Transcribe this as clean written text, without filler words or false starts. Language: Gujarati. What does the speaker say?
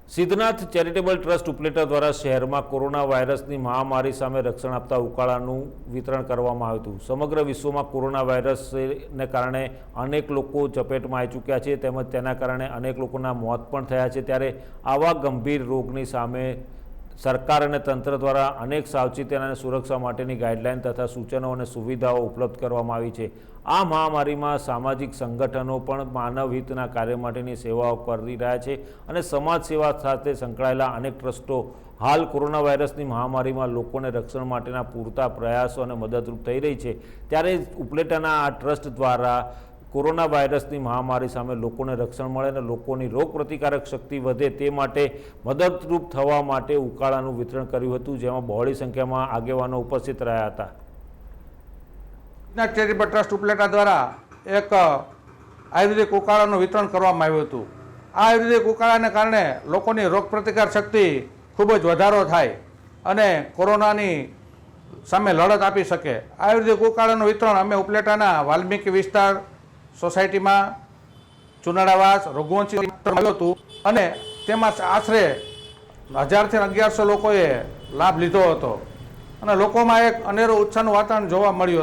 સિદ્ધનાથ ચેરિટેબલ ટ્રસ્ટ ઉપલેટા દ્વારા શહેરમાં કોરોના વાયરસની મહામારી સામે રક્ષણ આપતા ઉકાળાનું વિતરણ કરવામાં આવ્યું હતું। સમગ્ર વિશ્વમાં કોરોના વાયરસને કારણે અનેક લોકો ઝપેટમાં આવી ચૂક્યા છે તેમજ તેના કારણે અનેક લોકોના મોત પણ થયા છે। ત્યારે આવા ગંભીર રોગની સામે સરકાર અને તંત્ર દ્વારા અનેક સાવચેતી અને સુરક્ષા માટેની ગાઈડલાઈન તથા સૂચનો અને સુવિધાઓ ઉપલબ્ધ કરવામાં આવી છે। આ મહામારીમાં સામાજિક સંગઠનો પણ માનવ હિતના કાર્ય માટેની સેવાઓ કરી રહ્યા છે અને સમાજ સેવા સાથે સંકળાયેલા અનેક ટ્રસ્ટો હાલ કોરોના વાયરસની મહામારીમાં લોકોને રક્ષણ માટેના પૂરતા પ્રયાસો અને મદદરૂપ થઈ રહી છે। ત્યારે ઉપલેટાના આ ટ્રસ્ટ દ્વારા કોરોના વાયરસની મહામારી સામે લોકોને રક્ષણ મળે અને લોકોની રોગ પ્રતિકારક શક્તિ વધે તે માટે મદદરૂપ થવા માટે ઉકાળાનું વિતરણ કર્યું હતું, જેમાં બહોળી સંખ્યામાં આગેવાનો ઉપસ્થિત રહ્યા હતા। સિદ્ધનાથ ચેરિટેબલ ટ્રસ્ટ ઉપલેટા દ્વારા એક આયુર્વેદિક ઉકાળાનું વિતરણ કરવામાં આવ્યું હતું। આ આયુર્વેદિક ઉકાળાને કારણે લોકોની રોગ પ્રતિકાર શક્તિ ખૂબ જ વધારો થાય અને કોરોનાની સામે લડત આપી શકે। આયુર્વેદિક ઉકાળાનું વિતરણ અમે ઉપલેટાના વાલ્મીકી વિસ્તાર સોસાયટીમાં ચુનાડાવાસ રઘુવંશી આવ્યું હતું અને તેમાં આશરે 1000થી 1100 લોકોએ લાભ લીધો હતો અને લોકોમાં એક અનેરો ઉત્સાહનું વાતાવરણ જોવા મળ્યું હતું।